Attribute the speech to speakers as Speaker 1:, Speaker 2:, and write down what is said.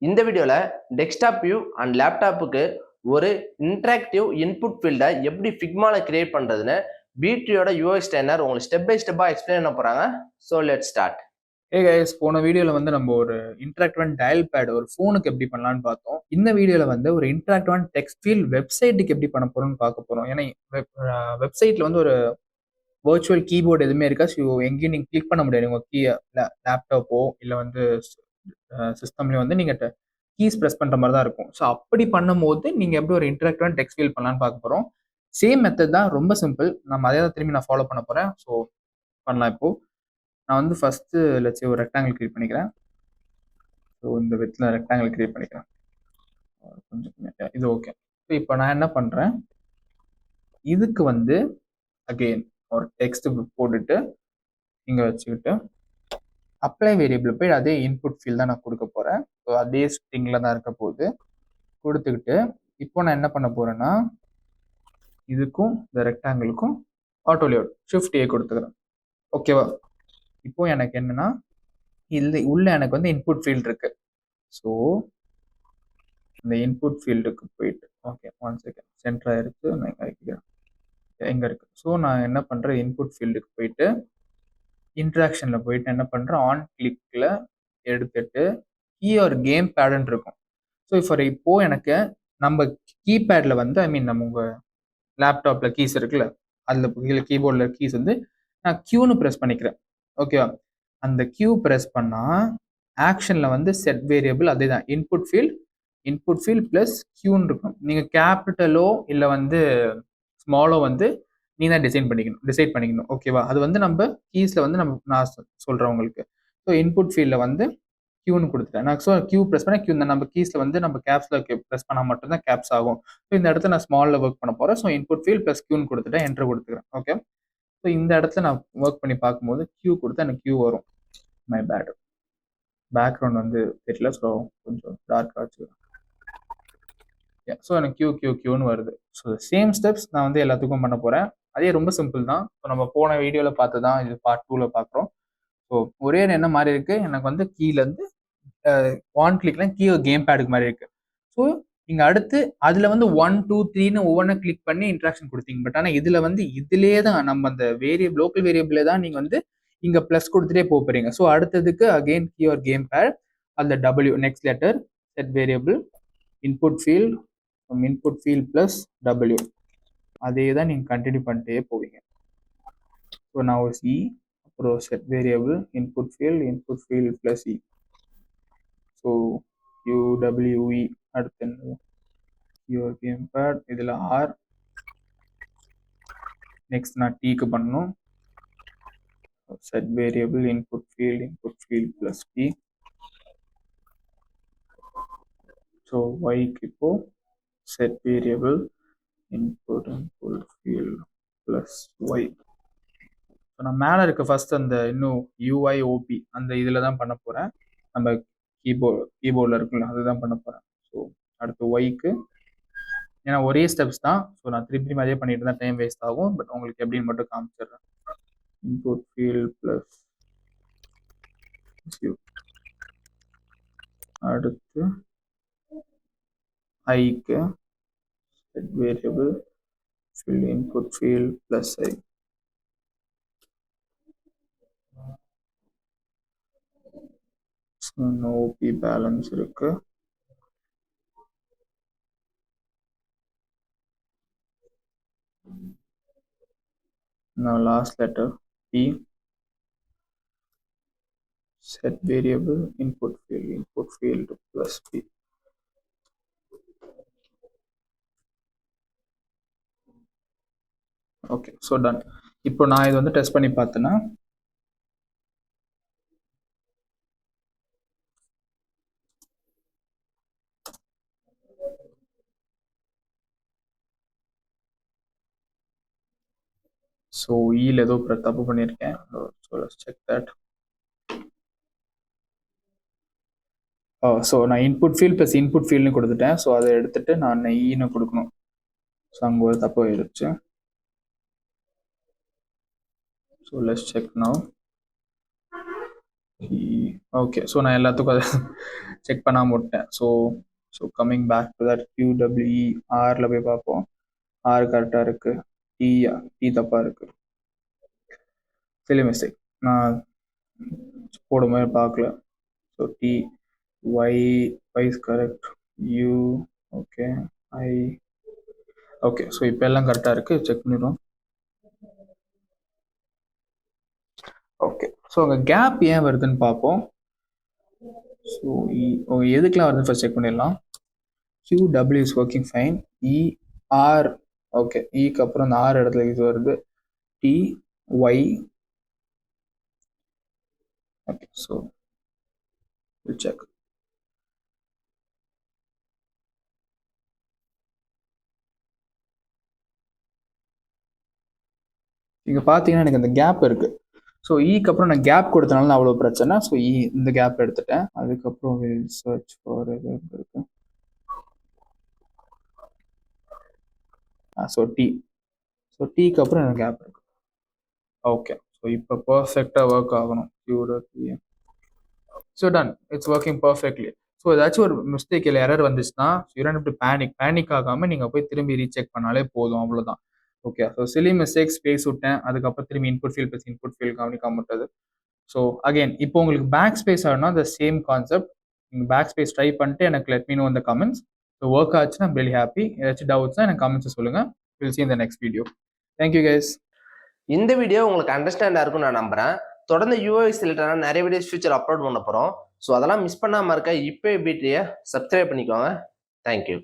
Speaker 1: இந்த வீடியோவில் desktop view and லேப்டாப்புக்கு ஒரு இன்ட்ராக்டிவ் இன்புட் ஃபீல்டை எப்படி ஃபிக்மாவில் கிரியேட் பண்ணுறதுன்னு பிடியோட யூஎக்ஸ் டிசைனர் உங்களுக்கு ஸ்டெப் பை ஸ்டெப்பாக எக்ஸ்பிளைன் பண்ண போகிறாங்க. So let start.
Speaker 2: கைஸ், போன வீடியோவில் வந்து நம்ம ஒரு இன்ட்ராக்டிவ் டயல் பேட் ஒரு ஃபோனுக்கு எப்படி பண்ணலான்னு பார்த்தோம். இந்த வீடியோவில் வந்து ஒரு இன்ட்ராக்டிவ் டெக்ஸ்ட் ஃபீல்ட் வெப்சைட்டுக்கு எப்படி பண்ண போகிறோம்னு பார்க்க போகிறோம். ஏன்னா வெப்சைட்டில் வந்து ஒரு வர்ச்சுவல் கீபோர்டு எதுவுமே இருக்கா. ஸோ எங்கேயும் நீங்கள் கிளிக் பண்ண முடியாது. உங்கள் லேப்டாப்போ இல்லை வந்து சிஸ்டம்லேயும் வந்து நீங்கள் கீஸ் ப்ரெஸ் பண்ணுற மாதிரி தான் இருக்கும். ஸோ அப்படி பண்ணும்போது நீங்கள் எப்படி ஒரு இன்ட்ராக்டிவ் டெக்ஸ்ட் ஃபீல்ட் பண்ணலான்னு பார்க்க போகிறோம். சேம் மெத்தட் தான், ரொம்ப சிம்பிள். நம்ம அதே தான் திரும்பி நான் ஃபாலோ பண்ண போகிறேன். ஸோ பண்ணலாம். இப்போது நான் வந்து ஃபஸ்ட்டு லட்சம் ஒரு ரெக்டாங்கிள் கிரியேட் பண்ணிக்கிறேன். ஸோ இந்த வித்தில் ரெக்டாங்கிள் கிரியேட் பண்ணிக்கிறேன். கொஞ்சம் இது ஓகே. ஸோ இப்போ நான் என்ன பண்ணுறேன், இதுக்கு வந்து அகெயின் ஒரு டெக்ஸ்ட் போட்டுட்டு இங்கே வச்சுக்கிட்டு அப்ளை வேரியபிள் போய் அதே இன்புட் ஃபீல்ட் தான் நான் கொடுக்க போகிறேன். ஸோ அதே ஸ்ட்ரிங்கில் தான் இருக்க போகுது. கொடுத்துக்கிட்டு இப்போ நான் என்ன பண்ண போகிறேன்னா, இதுக்கும் இந்த ரெக்டாங்கிளுக்கும் ஆட்டோ லேஅவுட் ஷிஃப்ட் ஏ கொடுத்துக்கிறேன். ஓகேவா? இப்போ எனக்கு என்னன்னா, இல்லை உள்ள எனக்கு வந்து இன்புட் ஃபீல்டு இருக்கு. ஸோ இந்த இன்புட் ஃபீல்டுக்கு போயிட்டு ஓகே 1 செகண்ட் சென்டராக இருக்கு. நான் எங்கே இருக்கு. ஸோ நான் என்ன பண்ணுறேன், இன்புட் ஃபீல்டுக்கு போயிட்டு இன்ட்ராக்ஷனில் போயிட்டு என்ன பண்ணுறேன், ஆன் கிளிக்கில் எடுத்துட்டு கீ ஒரு கேம் பேடுன்னு இருக்கும். ஸோ இப்போ எனக்கு நம்ம கீபேடில் வந்து நம்ம உங்கள் லேப்டாப்பில் கீஸ் இருக்குல்ல, அதில் கீபோர்டில் கீஸ் வந்து நான் கியூன்னு ப்ரெஸ் பண்ணிக்கிறேன். ஓகேவா? அந்த கியூ ப்ரெஸ் பண்ணால் ஆக்ஷனில் வந்து செட் வேரியபிள் அதே தான், இன்புட் ஃபீல்ட் ப்ளஸ் கியூன்னு இருக்கும். நீங்கள் கேபிட்டலோ இல்லை வந்து ஸ்மாலோ வந்து நீ தான் டிசைட் பண்ணிக்கணும். ஓகேவா? அது வந்து நம்ம கீஸில் வந்து நான் சொல்கிறேன் உங்களுக்கு. ஸோ இன்புட் ஃபீல்டில் வந்து கியூன்னு கொடுத்துட்டேன் நான். ஸோ கியூ ப்ரெஸ் பண்ணால் கியூ நம்ம கீஸில் வந்து நம்ம கேப்ஸில் ப்ரெஸ் பண்ணால் மட்டும்தான் கேப்ஸ் ஆகும். ஸோ இந்த இடத்துல நான் ஸ்மாலில் ஒர்க் பண்ண போகிறேன். ஸோ இன்புட் ஃபீல்ட் ப்ளஸ் கியூன்னு கொடுத்துட்டேன், என்ட்ரு கொடுத்துக்கிறேன். ஓகே. ஸோ இந்த இடத்துல நான் ஒர்க் பண்ணி பார்க்கும்போது கியூ கொடுத்தா எனக்கு கியூ வரும். மை பேட், பேக்ரவுண்ட் வந்து தெரியல. ஸோ கொஞ்சம் டார்க் வச்சுக்கிறேன். ஸோ எனக்கு கியூன்னு வருது. ஸோ சேம் ஸ்டெப்ஸ் நான் வந்து எல்லாத்துக்கும் பண்ண போகிறேன். அதே ரொம்ப சிம்பிள் தான். ஸோ நம்ம போன வீடியோவில் பார்த்து தான் இது பார்ட் 2ல் பார்க்குறோம். ஸோ ஒரே என்ன மாதிரி இருக்குது, எனக்கு வந்து கீழேருந்து ஒன் கிளிக்லாம் கீ கேம் பேடுக்கு மாதிரி இருக்குது. ஸோ நீங்கள் அடுத்து அதில் வந்து 1 2 3ன்னு ஒவ்வொன்றா கிளிக் பண்ணி இன்ட்ராக்ஷன் கொடுத்தீங்க. பட் ஆனால் இதில் வந்து இதிலே தான் நம்ம அந்த லோக்கல் வேரியபிளே தான் நீங்கள் வந்து இங்கே ப்ளஸ் கொடுத்துட்டே போகிறீங்க. ஸோ அடுத்ததுக்கு அகெயின் கீ ஒரு கேம் பேட், அதில் W next letter set variable input field plus W, அதே தான் நீங்கள் கண்டினியூ பண்ணிட்டே போவீங்க. ஸோ நான் ஒரு சி, அப்புறம் set variable input field plus E. So UWE, அடுத்து யுவர் கேம் பேட், இதில் ஆர். நெக்ஸ்ட் நான் டீக்கு பண்ணணும். Set variable input field plus T. So ஒய்க்கு இப்போ set variable input field plus Y. So நான் மேலே இருக்க ஃபர்ஸ்ட் அந்த இன்னும் யூஐஓபி அந்த இதில் தான் பண்ண போகிறேன். நம்ம கீபோர்டில் இருக்குல்ல, அதுதான் பண்ண போகிறேன். ஸோ அடுத்து ஒய்க்கு, ஏன்னா ஒரே ஸ்டெப்ஸ் தான். ஸோ நான் திருப்பி அதே பண்ணிட்டு தான் டைம் வேஸ்ட் ஆகும். பட் உங்களுக்கு எப்படின்னு மட்டும் காமிச்சிடுறேன். Input field plus U. அடுத்து ஐக்கு set variable input field plus I. OP balance இருக்கு. Now last letter P, set variable input field plus P. Okay, so done. இப்போ நான் இது வந்து டெஸ்ட் பண்ணி பார்த்தேன்னா, ஸோ ஈல ஏதோ தப்பு பண்ணியிருக்கேன். So let's check that. So நான் இன்புட் ஃபீல்ட் ப்ளஸ் இன்புட் ஃபீல்ட்னு கொடுத்துட்டேன். ஸோ அதை எடுத்துட்டு நான் ஈன்னு கொடுக்கணும். ஸோ அங்கே ஒரு தப்பு ஆயிடுச்சு. So let's check now. Okay, so நான் எல்லாத்துக்கும் அதை செக் பண்ணாம விட்டேன். So coming back to that QWE ஆரில் போய் பார்ப்போம். ஆர் கரெக்டாக இருக்குது, டி தப்பாக இருக்குது. சிலி மிஸ்டேக், நான் போடும்போது பார்க்கல. So T Y is correct, you okay, I okay. So இப்போ எல்லாம் கரெக்டாக இருக்குது, செக் பண்ணிடுவோம். ஓகே, ஸோ அங்கே கேப் ஏன் வருதுன்னு பார்ப்போம். ஸோ எதுக்கெலாம் வருதுன்னு ஃபர்ஸ்ட் செக் பண்ணிடலாம். QW is working fine. ER okay, ஈக்கு அப்புறம் அந்த ஆர் இடத்துல இது வருது. TY okay, so check. இங்கே பார்த்தீங்கன்னா எனக்கு அந்த கேப் இருக்குது. ஸோ ஈக்கு அப்புறம் நான் கேப் கொடுத்தனால நான் அவ்வளோ பிரச்சனை. ஸோ இந்த கேப் எடுத்துட்டேன். அதுக்கப்புறம் சர்ச் ஃபார் இருக்கு. ஸோ டீக்கு அப்புறம் எனக்கு கேப் இருக்கு. ஓகே, ஸோ இப்போ பர்ஃபெக்டாக ஒர்க் ஆகணும். So done, it's working perfectly. So ஏதாச்சும் ஒரு மிஸ்டேக் இல்லை எரர் வந்துச்சுன்னா you don't have to panic ஆகாமல் நீங்கள் போய் திரும்பி ரீசெக் பண்ணாலே போதும், அவ்வளோதான். Okay, so silly mistake space விட்டேன். அதுக்கப்புறம் திரும்பி இன்புட் ஃபீல்ட் கவனிக்காம விட்டது. ஸோ அகெயின் இப்போ உங்களுக்கு பேக் ஸ்பேஸ் ஆகணும்னா த சேம் கான்செப்ட். நீங்கள் பேக் ஸ்பேஸ் ட்ரை பண்ணிட்டு எனக்கு லெட் மீ நோ இந்த கமெண்ட்ஸ். ஸோ ஒர்க் ஆச்சுன்னா வெரி ஹாப்பி. ஏதாச்சும் டவுட்ஸ்னா எனக்கு கமெண்ட்ஸ் சொல்லுங்கள். Will see in the next video. Thank you guys.
Speaker 1: இந்த வீடியோ உங்களுக்கு அண்டர்ஸ்டாண்டாக இருக்கும்னு நான் நம்புறேன். தொடர்ந்து UX ரிலேட்டடான நிறைய வீடியோஸ் ஃபியூச்சர் அப்லோட் பண்ண போகிறோம். ஸோ அதெல்லாம் மிஸ் பண்ணாமல் இருக்க இப்போ BTயை சப்ஸ்கிரைப் பண்ணிக்கோங்க. தேங்க்யூ.